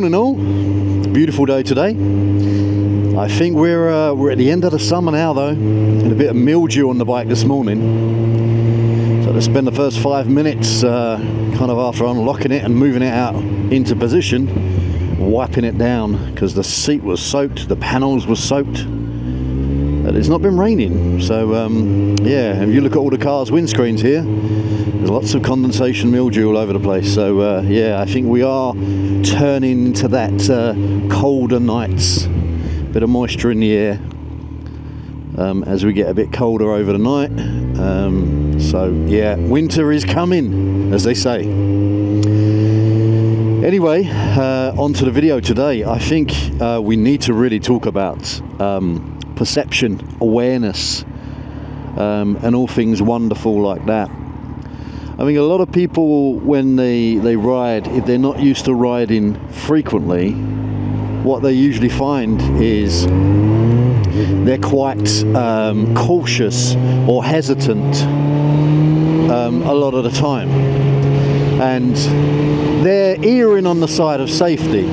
in all, beautiful day today. I think we're at the end of the summer now though, and a bit of mildew on the bike this morning. So to spend the first 5 minutes kind of after unlocking it and moving it out into position, wiping it down, because the seat was soaked, the panels were soaked. It's not been raining, so yeah, if you look at all the cars' windscreens here, there's lots of condensation mildew all over the place. So yeah, I think we are turning to that colder nights, bit of moisture in the air as we get a bit colder over the night. So yeah, winter is coming, as they say. Anyway, on to the video today. I think we need to really talk about perception, awareness, and all things wonderful like that. I mean, a lot of people, when they ride, if they're not used to riding frequently, what they usually find is they're quite cautious or hesitant a lot of the time, and they're erring on the side of safety.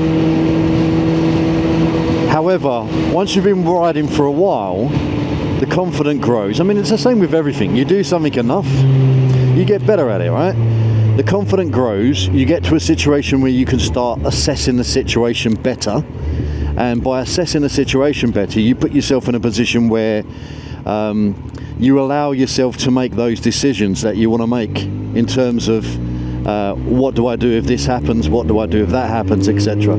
However, once you've been riding for a while, the confidence grows. I mean, it's the same with everything. You do something enough, you get better at it, right? The confidence grows, you get to a situation where you can start assessing the situation better. And by assessing the situation better, you put yourself in a position where you allow yourself to make those decisions that you want to make in terms of what do I do if this happens, what do I do if that happens, etc.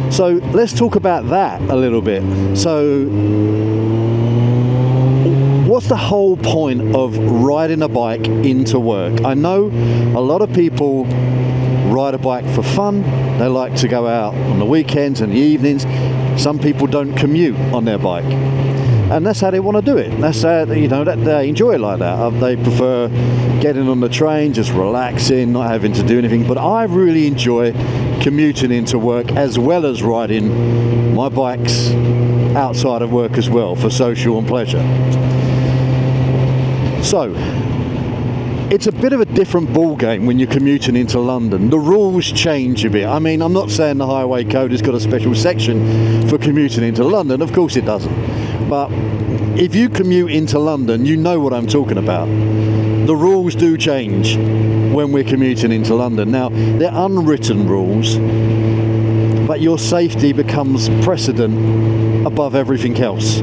So let's talk about that a little bit. So what's the whole point of riding a bike into work? I know a lot of people ride a bike for fun. They like to go out on the weekends and the evenings. Some people don't commute on their bike, and that's how they want to do it. That's how, you know, that they enjoy it like that. They prefer getting on the train, just relaxing, not having to do anything. But I really enjoy commuting into work, as well as riding my bikes outside of work as well, for social and pleasure. So it's a bit of a different ball game when you're commuting into London. The rules change a bit. I mean, I'm not saying the highway code has got a special section for commuting into London. Of course it doesn't. But if you commute into London, you know what I'm talking about. The rules do change when we're commuting into London. Now, they're unwritten rules, but your safety becomes precedent above everything else.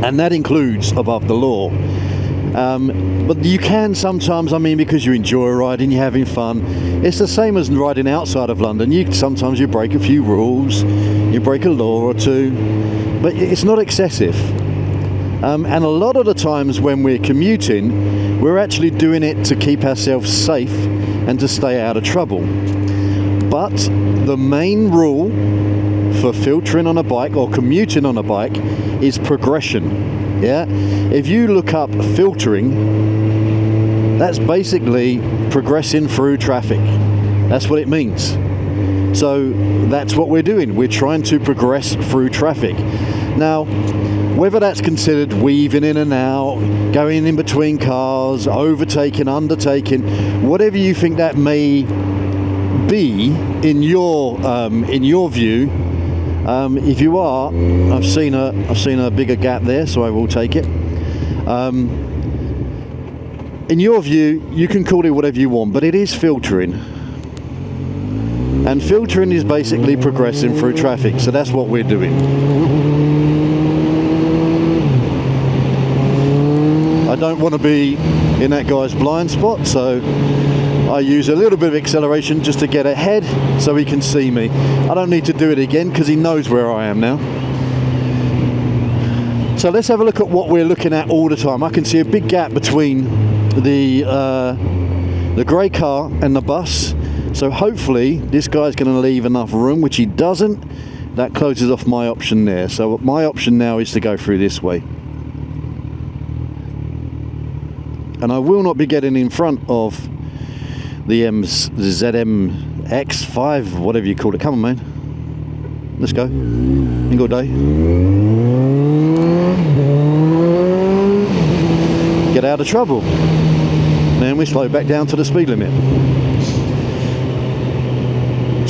And that includes above the law. But you can sometimes, I mean, because you enjoy riding, you're having fun. It's the same as riding outside of London. Sometimes you break a few rules, you break a law or two, but it's not excessive. And a lot of the times when we're commuting, we're actually doing it to keep ourselves safe and to stay out of trouble. But the main rule for filtering on a bike or commuting on a bike is progression. Yeah, if you look up filtering, that's basically progressing through traffic. That's what it means. So that's what we're doing. We're trying to progress through traffic. Now, whether that's considered weaving in and out, going in between cars, overtaking, undertaking, whatever you think that may be in your view. If you are, I've seen a bigger gap there, so I will take it. In your view, you can call it whatever you want, but it is filtering. And filtering is basically progressing through traffic, so that's what we're doing. I don't want to be in that guy's blind spot, so I use a little bit of acceleration just to get ahead so he can see me. I don't need to do it again because he knows where I am now. So let's have a look at what we're looking at all the time. I can see a big gap between the grey car and the bus. So hopefully this guy's going to leave enough room, which he doesn't. That closes off my option there. So my option now is to go through this way. And I will not be getting in front of the ZMX5, whatever you call it. Come on, man. Let's go. Ain't got a day. Get out of trouble. Then we slow back down to the speed limit.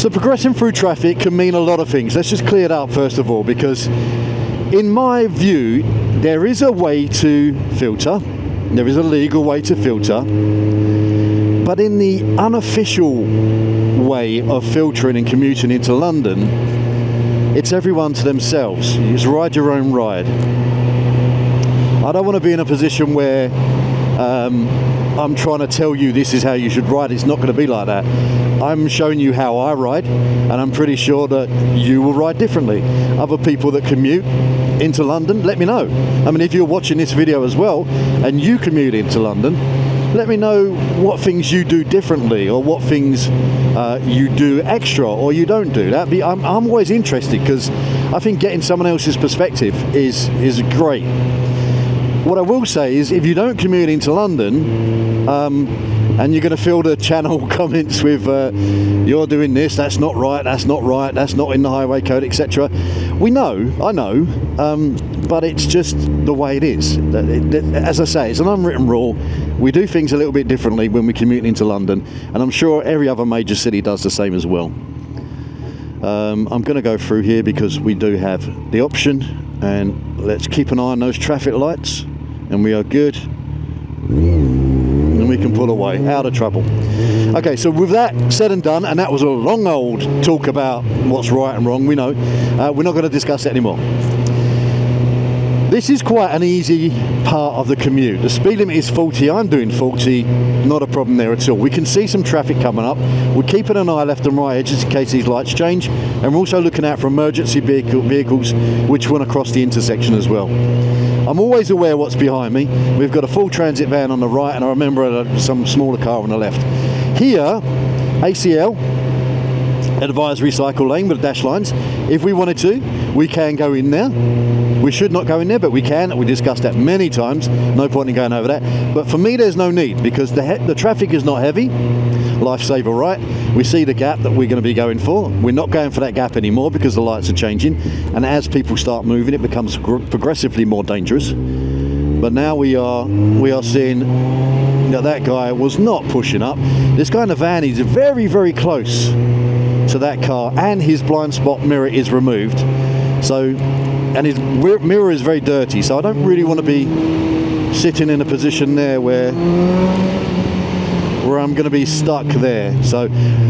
So progressing through traffic can mean a lot of things. Let's just clear it up first of all, because in my view, there is a way to filter. There is a legal way to filter. But in the unofficial way of filtering and commuting into London, it's everyone to themselves. You just ride your own ride. I don't want to be in a position where I'm trying to tell you this is how you should ride. It's not going to be like that. I'm showing you how I ride, and I'm pretty sure that you will ride differently. Other people that commute into London, let me know. I mean, if you're watching this video as well and you commute into London, let me know what things you do differently, or what things you do extra or you don't do. I'm always interested, because I think getting someone else's perspective is great. What I will say is, if you don't commute into London, and you're going to fill the channel comments with you're doing this, that's not right, that's not right, that's not in the highway code, etc. I know, but it's just the way it is. As I say, it's an unwritten rule. We do things a little bit differently when we commute into London, and I'm sure every other major city does the same as well. I'm going to go through here because we do have the option, and let's keep an eye on those traffic lights, and we are good. And we can pull away, out of trouble. Okay, so with that said and done, and that was a long old talk about what's right and wrong, we know, we're not going to discuss it anymore. This is quite an easy part of the commute. The speed limit is 40, I'm doing 40, not a problem there at all. We can see some traffic coming up. We're keeping an eye left and right just in case these lights change, and we're also looking out for emergency vehicles which run across the intersection as well. I'm always aware what's behind me. We've got a full transit van on the right, and I remember some smaller car on the left. Here, ACL, advisory cycle lane with dash lines. If we wanted to, we can go in there. We should not go in there, but we can. We discussed that many times. No point in going over that. But for me, there's no need, because the traffic is not heavy. Lifesaver right. We see the gap that we're going to be going for. We're not going for that gap anymore because the lights are changing. And as people start moving, it becomes progressively more dangerous. But now we are seeing that guy was not pushing up. This guy in the van is very, very close to that car, and his blind spot mirror is removed. So, and his mirror is very dirty, so I don't really want to be sitting in a position there where I'm going to be stuck there. So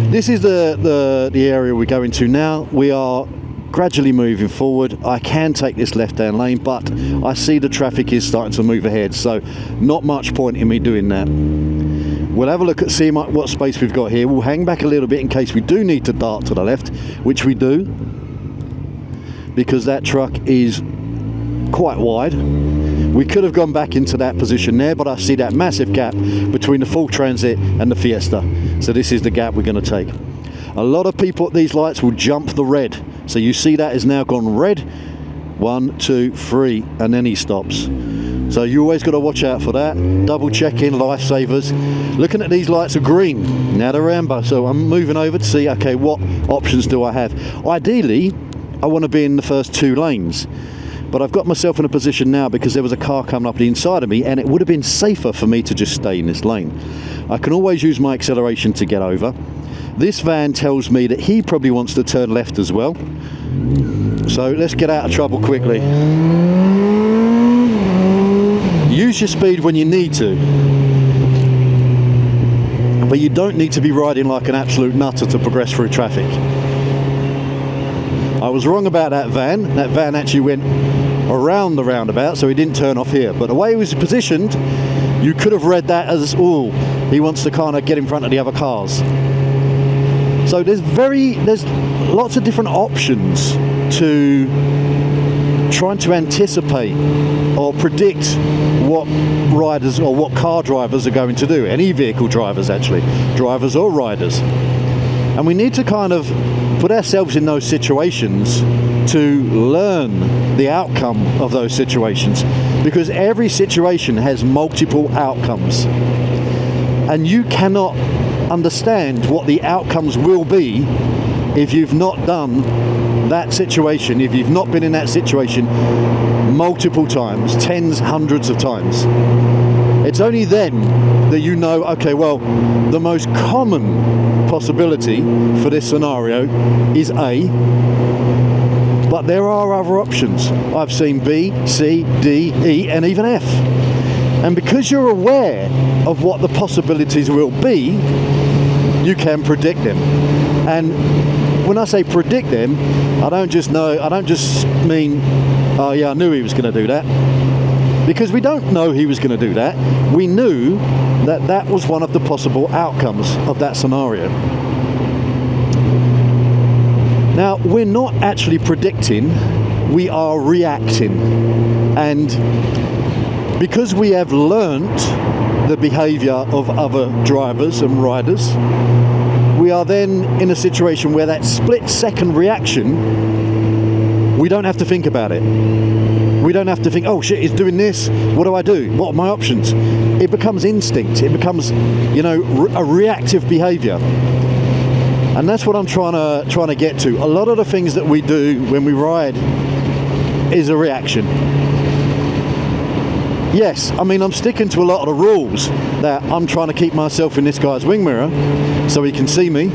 this is the area we're going to now. We are gradually moving forward. I can take this left-hand lane, but I see the traffic is starting to move ahead, so not much point in me doing that. We'll have a look at see what space we've got here. We'll hang back a little bit in case we do need to dart to the left, which we do, because that truck is quite wide. We could have gone back into that position there, but I see that massive gap between the full transit and the Fiesta. So this is the gap we're going to take. A lot of people at these lights will jump the red. So you see that has now gone red. 1, 2, 3, and then he stops. So you always got to watch out for that. Double checking, lifesavers. Looking at these lights are green. Now they're amber. So I'm moving over to see, okay, what options do I have? Ideally, I want to be in the first 2 lanes. But I've got myself in a position now because there was a car coming up the inside of me, and it would have been safer for me to just stay in this lane. I can always use my acceleration to get over. This van tells me that he probably wants to turn left as well. So let's get out of trouble quickly. Use your speed when you need to, but you don't need to be riding like an absolute nutter to progress through traffic. I was wrong about that van. That van actually went around the roundabout, so he didn't turn off here. But the way he was positioned, you could have read that as, oh, he wants to kind of get in front of the other cars. So there's lots of different options to trying to anticipate or predict what riders or what car drivers are going to do. Any vehicle drivers, actually, drivers or riders. And we need to kind of put ourselves in those situations to learn the outcome of those situations, because every situation has multiple outcomes, and you cannot understand what the outcomes will be if you've not done that situation, if you've not been in that situation multiple times, tens, hundreds of times. It's only then that you know, okay, well, the most common possibility for this scenario is A, but there are other options. I've seen B, C, D, E, and even F. And because you're aware of what the possibilities will be, you can predict them. And when I say predict them, I don't just mean, oh yeah, I knew he was going to do that. Because we don't know he was going to do that. We knew that that was one of the possible outcomes of that scenario. Now, we're not actually predicting, we are reacting. And because we have learnt the behaviour of other drivers and riders, we are then in a situation where that split-second reaction, we don't have to think about it. We don't have to think, oh shit, he's doing this, what do I do? What are my options? It becomes instinct. It becomes, a reactive behaviour. And that's what I'm trying to get to. A lot of the things that we do when we ride is a reaction. Yes, I mean, I'm sticking to a lot of the rules that I'm trying to keep myself in this guy's wing mirror so he can see me.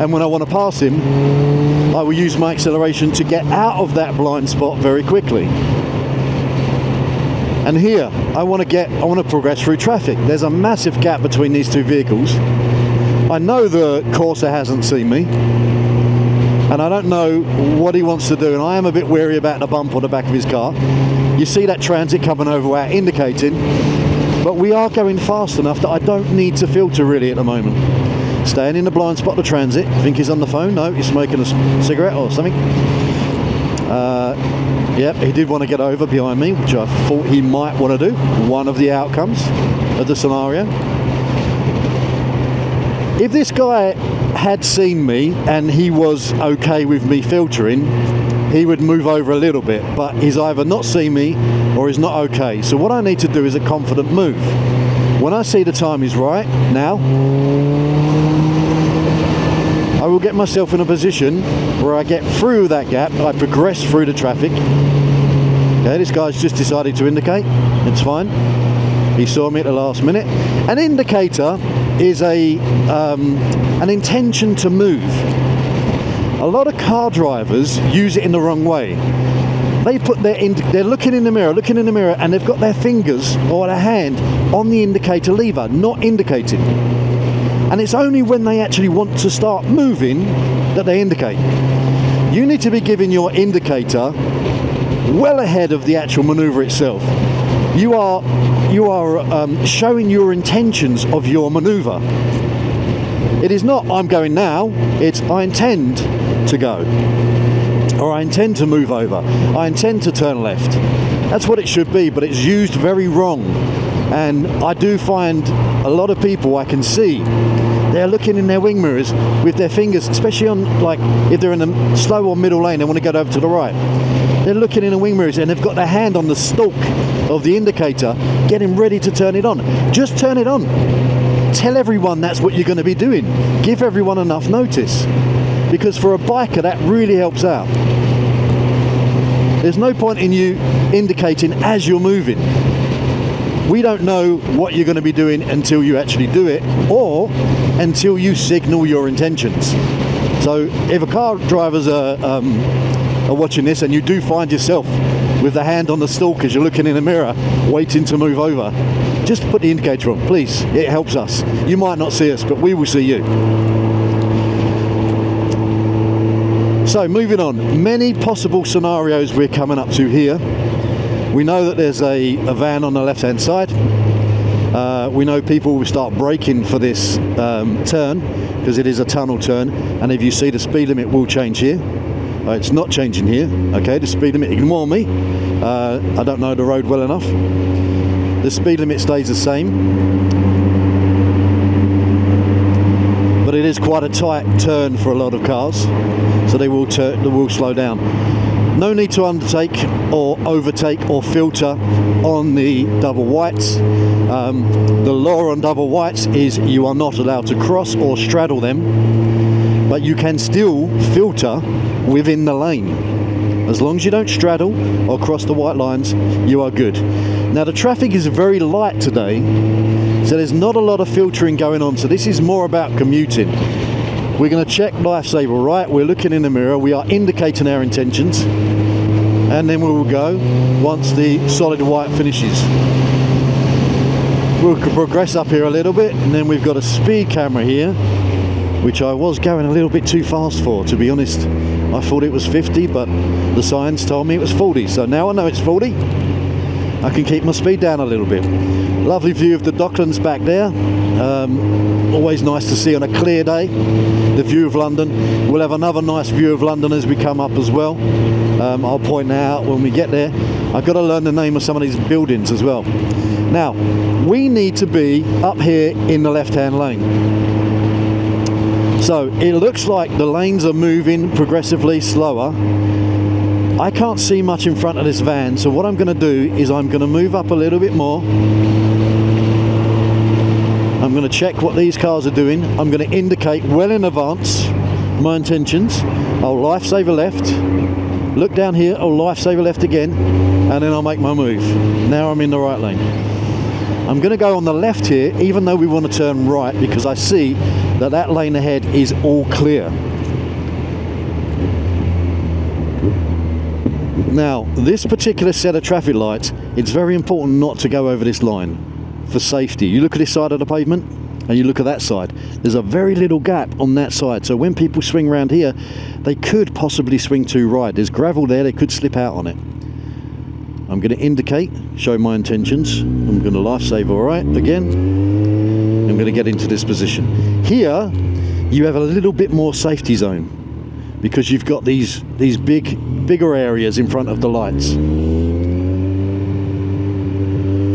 And when I want to pass him, I will use my acceleration to get out of that blind spot very quickly. And here, I want to progress through traffic. There's a massive gap between these two vehicles. I know the Corsa hasn't seen me, and I don't know what he wants to do, and I am a bit wary about the bump on the back of his car. You see that Transit coming over where indicating, but we are going fast enough that I don't need to filter really at the moment. Staying in the blind spot of the Transit. I think he's on the phone. No, he's smoking a cigarette or something. Yep, he did want to get over behind me, which I thought he might want to do. One of the outcomes of the scenario. If this guy had seen me and he was okay with me filtering, he would move over a little bit, but he's either not seen me or he's not okay. So what I need to do is a confident move. When I see the time is right, now, I will get myself in a position where I get through that gap, I progress through the traffic. Okay, this guy's just decided to indicate, it's fine. He saw me at the last minute. An indicator is an intention to move. A lot of car drivers use it in the wrong way. They put they're looking in the mirror, and they've got their fingers or their hand on the indicator lever, not indicating. And it's only when they actually want to start moving that they indicate. You need to be giving your indicator well ahead of the actual maneuver itself. You are showing your intentions of your maneuver. It is not I'm going now, it's I intend to go, or I intend to move over, I intend to turn left. That's what it should be, but it's used very wrong. And I do find a lot of people I can see, they're looking in their wing mirrors with their fingers, especially on, like, if they're in a slow or middle lane, they want to go over to the right. They're looking in the wing mirrors and they've got their hand on the stalk of the indicator, getting ready to turn it on. Just turn it on. Tell everyone that's what you're going to be doing. Give everyone enough notice. Because for a biker, that really helps out. There's no point in you indicating as you're moving. We don't know what you're going to be doing until you actually do it, or until you signal your intentions. So if a car drivers are watching this and you do find yourself with the hand on the stalk as you're looking in the mirror waiting to move over, just put the indicator on, please. It helps us. You might not see us, but we will see you. So moving on, many possible scenarios we're coming up to here. We know that there's a van on the left hand side. We know people will start braking for this turn because it is a tunnel turn, and if you see, the speed limit will change here. It's not changing here. Okay, the speed limit, ignore me, I don't know the road well enough. The speed limit stays the same, but it is quite a tight turn for a lot of cars, so they will slow down. No need to undertake or overtake or filter on the double whites. The law on double whites is you are not allowed to cross or straddle them, but you can still filter within the lane. As long as you don't straddle or cross the white lines, you are good. Now the traffic is very light today, So there's not a lot of filtering going on. So this is more about commuting. We're going to check lifesaver right. We're looking in the mirror. We are indicating our intentions. And then we will go once the solid white finishes. We'll progress up here a little bit, and then we've got a speed camera here, which I was going a little bit too fast for, to be honest. I thought it was 50, but the signs told me it was 40. So now I know it's 40. I can keep my speed down a little bit. Lovely view of the Docklands back there. Always nice to see on a clear day the view of London. We'll have another nice view of London as we come up as well. I'll point that out when we get there. I've got to learn the name of some of these buildings as well. Now, we need to be up here in the left-hand lane. So it looks like the lanes are moving progressively slower. I can't see much in front of this van, so what I'm going to do is I'm going to move up a little bit more. I'm going to check what these cars are doing. I'm going to indicate well in advance my intentions. I'll lifesaver left, look down here, I'll lifesaver left again, and then I'll make my move. Now I'm in the right lane. I'm going to go on the left here, even though we want to turn right, because I see that that lane ahead is all clear. Now, this particular set of traffic lights, it's very important not to go over this line for safety. You look at this side of the pavement and you look at that side. There's a very little gap on that side. So when people swing around here, they could possibly swing too right. There's gravel there, they could slip out on it. I'm going to indicate, show my intentions. I'm going to lifesaver right again. I'm going to get into this position. Here, you have a little bit more safety zone, because you've got these bigger areas in front of the lights.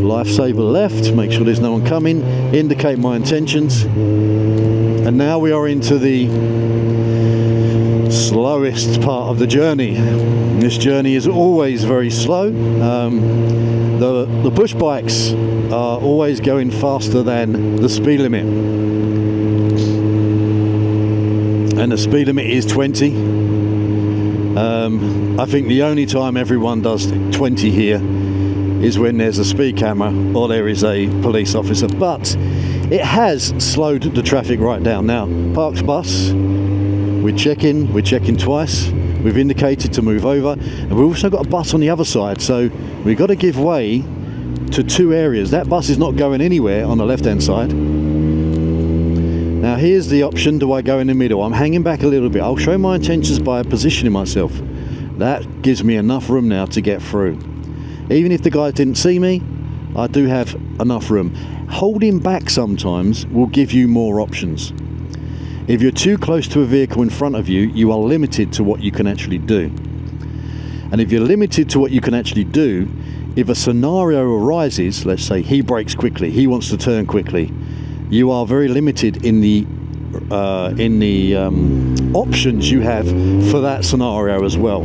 Lifesaver left, make sure there's no one coming, indicate my intentions, and now we are into the slowest part of the journey. This journey is always very slow. The push bikes are always going faster than the speed limit. And the speed limit is 20. I think the only time everyone does 20 here is when there's a speed camera or there is a police officer, but it has slowed the traffic right down. Now, Parks bus, we're checking twice, we've indicated to move over, and we've also got a bus on the other side, so we've got to give way to two areas. That bus is not going anywhere on the left hand side. Now here's the option, do I go in the middle? I'm hanging back a little bit. I'll show my intentions by positioning myself. That gives me enough room now to get through. Even if the guy didn't see me, I do have enough room. Holding back sometimes will give you more options. If you're too close to a vehicle in front of you, you are limited to what you can actually do. And if you're limited to what you can actually do, if a scenario arises, let's say he brakes quickly, he wants to turn quickly, you are very limited in the options you have for that scenario as well.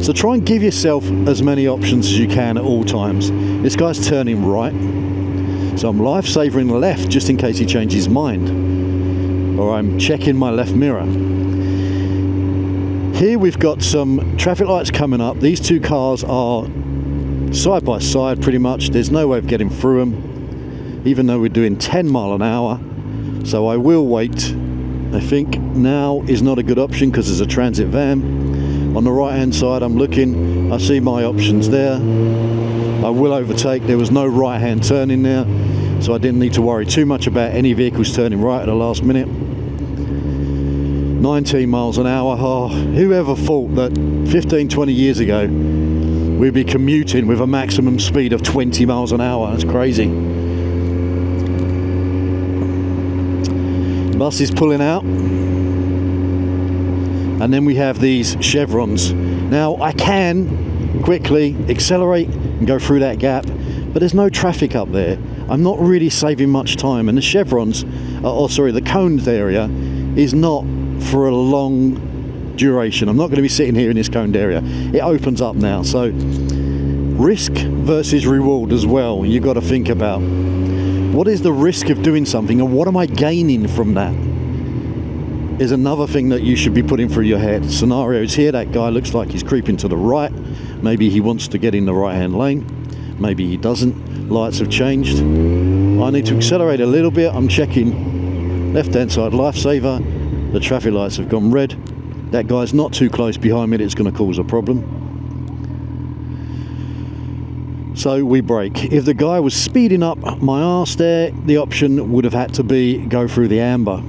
So try and give yourself as many options as you can at all times. This guy's turning right, so I'm lifesavering left just in case he changes his mind, or I'm checking my left mirror. Here we've got some traffic lights coming up. These two cars are side by side pretty much. There's no way of getting through them, even though we're doing 10 mile an hour. So I will wait. I think now is not a good option because there's a transit van. On the right hand side I'm looking, I see my options there. I will overtake. There was no right hand turn in there, so I didn't need to worry too much about any vehicles turning right at the last minute. 19 miles an hour. Oh, whoever thought that 15-20 years ago we'd be commuting with a maximum speed of 20 miles an hour. That's crazy. Bus is pulling out, and then we have these chevrons. Now I can quickly accelerate and go through that gap, but there's no traffic up there. I'm not really saving much time, and the chevrons, the coned area is not for a long duration. I'm not going to be sitting here in this coned area. It opens up now, so risk versus reward as well. You've got to think about, what is the risk of doing something and what am I gaining from that? Is another thing that you should be putting through your head. Scenarios here, that guy looks like he's creeping to the right. Maybe he wants to get in the right hand lane, maybe he doesn't. Lights have changed. I need to accelerate a little bit. I'm checking left hand side lifesaver. The traffic lights have gone red. That guy's not too close behind me, it's going to cause a problem. So we brake. If the guy was speeding up my arse there, the option would have had to be go through the amber,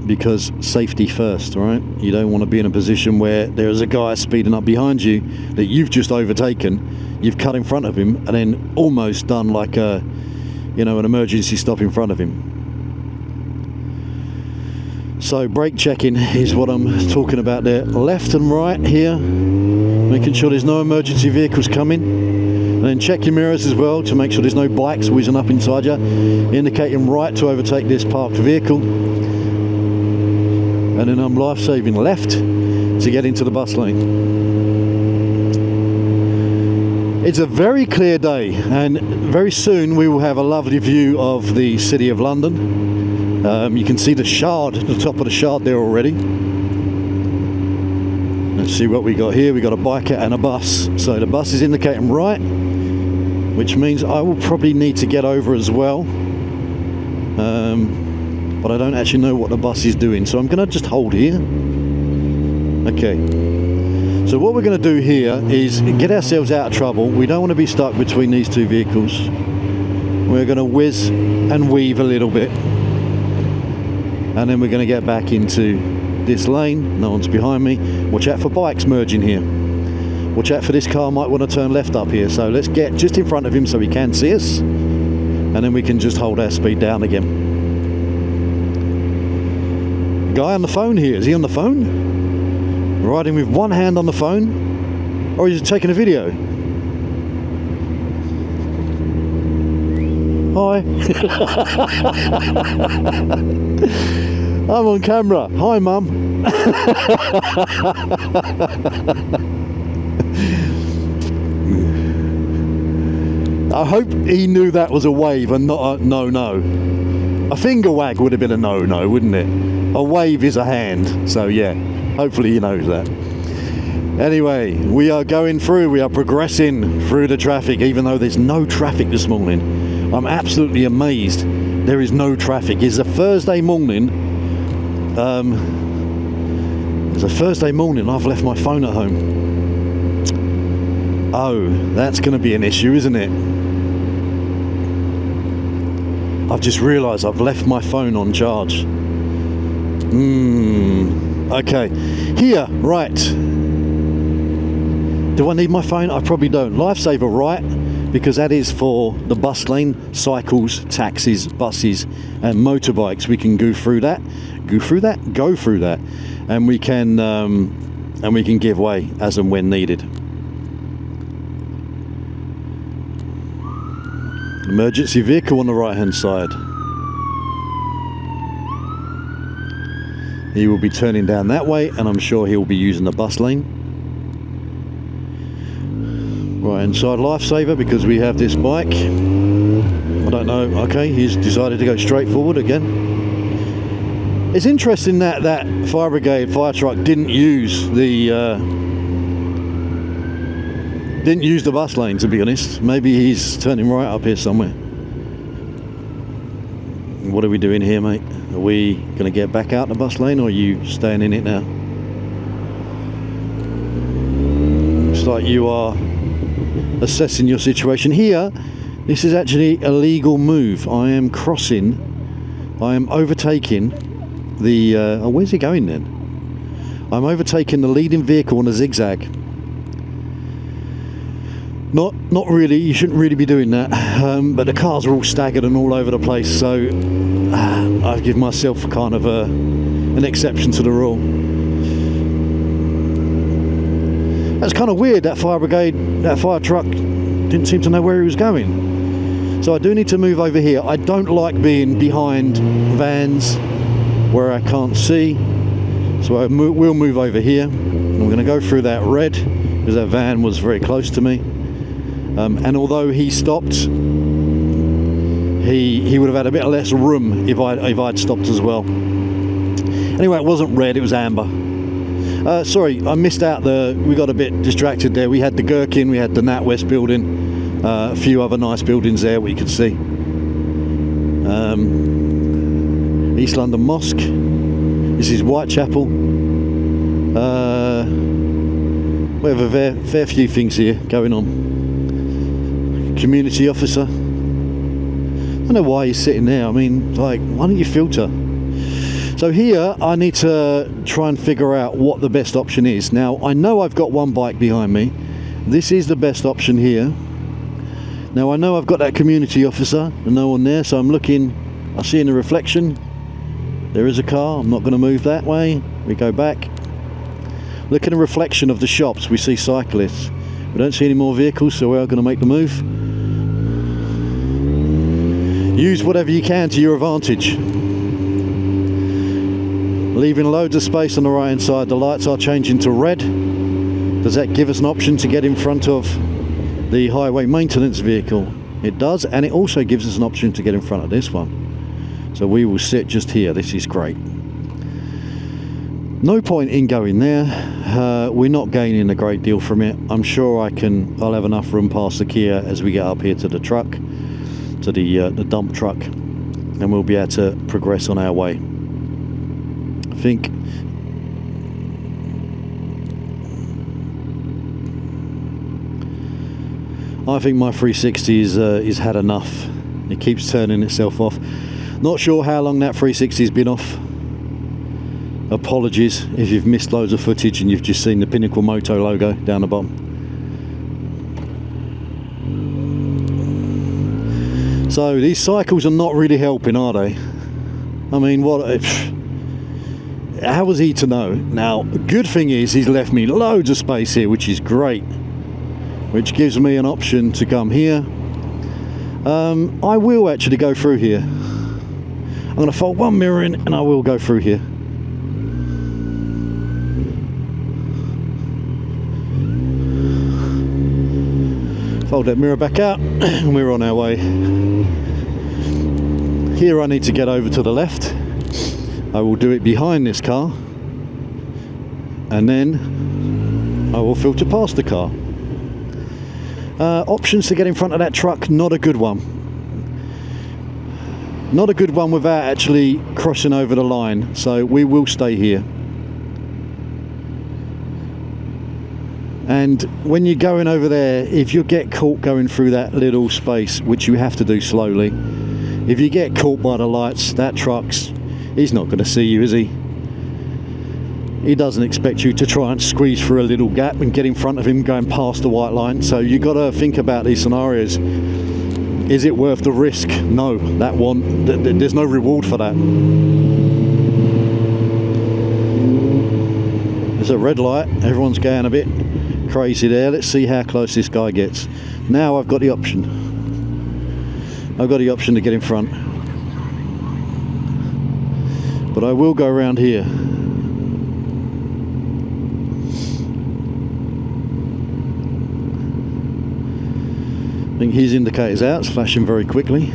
because safety first, right? You don't want to be in a position where there's a guy speeding up behind you that you've just overtaken, you've cut in front of him, and then almost done like a, you know, an emergency stop in front of him. So brake checking is what I'm talking about there. Left and right here, making sure there's no emergency vehicles coming. And then check your mirrors as well to make sure there's no bikes whizzing up inside you. Indicating right to overtake this parked vehicle. And then I'm life-saving left to get into the bus lane. It's a very clear day, and very soon we will have a lovely view of the City of London. You can see the Shard, the top of the Shard there already. Let's see what we got here. We got a biker and a bus. So the bus is indicating right, which means I will probably need to get over as well. But I don't actually know what the bus is doing, so I'm going to just hold here. Okay. So what we're going to do here is get ourselves out of trouble. We don't want to be stuck between these two vehicles. We're going to whiz and weave a little bit. And then we're going to get back into this lane. No one's behind me. Watch out for bikes merging here. Watch out for this car, might want to turn left up here. So let's get just in front of him so he can see us. And then we can just hold our speed down again. Guy on the phone here. Is he on the phone? Riding with one hand on the phone? Or is he taking a video? Hi. I'm on camera. Hi, Mum. I hope he knew that was a wave and not a no-no. A finger wag would have been a no-no, wouldn't it? A wave is a hand. So, yeah, hopefully he knows that. Anyway, we are going through. We are progressing through the traffic, even though there's no traffic this morning. I'm absolutely amazed there is no traffic. It's a Thursday morning. It's a Thursday morning. I've left my phone at home. Oh, that's going to be an issue, isn't it? I've just realised I've left my phone on charge. Okay. Here, right. Do I need my phone? I probably don't. Lifesaver right, because that is for the bus lane, cycles, taxis, buses and motorbikes. We can go through that, and we can give way as and when needed. Emergency vehicle on the right hand side. He will be turning down that way, and I'm sure he'll be using the bus lane. Right hand side lifesaver, because we have this bike. I don't know. Okay, he's decided to go straight forward again. It's interesting that that fire brigade fire truck didn't use the bus lane, to be honest. Maybe he's turning right up here somewhere. What are we doing here, mate? Are we going to get back out the bus lane, or are you staying in it now? Looks like you are assessing your situation here. This is actually a legal move. I am overtaking the oh, where's he going then? I'm overtaking the leading vehicle on a zigzag. Not really, you shouldn't really be doing that, but the cars are all staggered and all over the place, so I give myself kind of an exception to the rule. That's kind of weird. That fire truck didn't seem to know where he was going. So I do need to move over here. I don't like being behind vans where I can't see, so I will move over here. I'm going to go through that red because that van was very close to me. And although he stopped, he would have had a bit less room if I'd stopped as well. Anyway, it wasn't red, it was amber. Sorry, I missed out we got a bit distracted there. We had the Gherkin, we had the NatWest building, a few other nice buildings there we could see. East London Mosque. This is Whitechapel. We have a fair few things here going on. Community officer. I don't know why he's sitting there. I mean, like, why don't you filter? So here I need to try and figure out what the best option is. Now I know I've got one bike behind me. This is the best option here. Now I know I've got that community officer and no one there, so I'm looking, I see in the reflection there is a car. I'm not going to move that way. We go back. Look at the reflection of the shops. We see cyclists. We don't see any more vehicles, so we're going to make the move. Use whatever you can to your advantage. Leaving loads of space on the right hand side. The lights are changing to red. Does that give us an option to get in front of the highway maintenance vehicle? It does, and it also gives us an option to get in front of this one. So we will sit just here. This is great. No point in going there. We're not gaining a great deal from it. I'm sure I'll have enough room past the Kia as we get up here to the truck, to the dump truck, and we'll be able to progress on our way. I think my 360 is had enough. It keeps turning itself off. Not sure how long that 360's been off. Apologies if you've missed loads of footage and you've just seen the Pinnacle Moto logo down the bottom. So these cycles are not really helping, are they? I mean, how was he to know? Now, good thing is he's left me loads of space here, which is great, which gives me an option to come here. I will actually go through here. I'm going to fold one mirror in and I will go through here. Fold that mirror back out and we're on our way. Here I need to get over to the left. I will do it behind this car and then I will filter past the car. Options to get in front of that truck, not a good one. Not a good one without actually crossing over the line, so we will stay here. And when you're going over there, if you get caught going through that little space, which you have to do slowly, if you get caught by the lights, he's not going to see you, is he? He doesn't expect you to try and squeeze through a little gap and get in front of him going past the white line. So you've got to think about these scenarios. Is it worth the risk? No, that one, there's no reward for that. There's a red light, everyone's going a bit crazy there. Let's see how close this guy gets. Now I've got the option. I've got the option to get in front. But I will go around here. I think his indicator's out, it's flashing very quickly.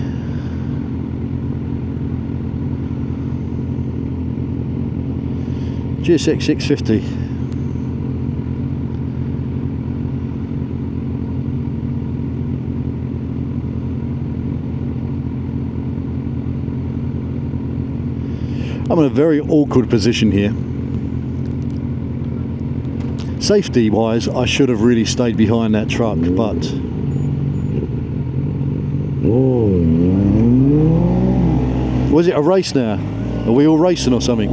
GSX 650. I'm in a very awkward position here. Safety wise, I should have really stayed behind that truck, but was it a race now? Are we all racing or something?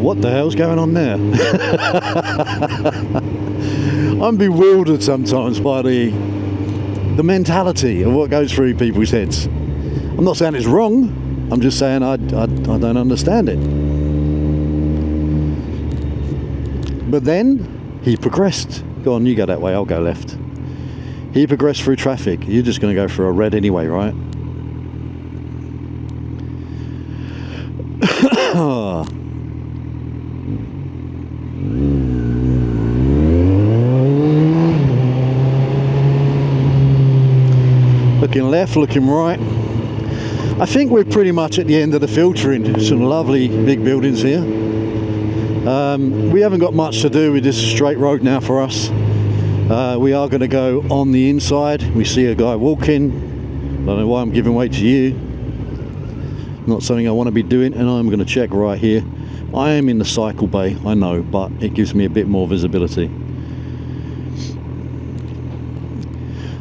What the hell's going on there? I'm bewildered sometimes by the mentality of what goes through people's heads. I'm not saying it's wrong, I'm just saying I don't understand it. But then he progressed. Go on, you go that way, I'll go left. He progressed through traffic. You're just going to go through a red anyway, right? left, looking right. I think we're pretty much at the end of the filtering. Some lovely big buildings here. We haven't got much to do with this straight road now for us. We are going to go on the inside. We see a guy walking. I don't know why I'm giving way to you. Not something I want to be doing, and I'm going to check right here. I am in the cycle bay, I know, but it gives me a bit more visibility.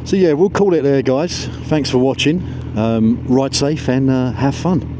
So yeah, we'll call it there, guys. Thanks for watching. Ride safe and have fun.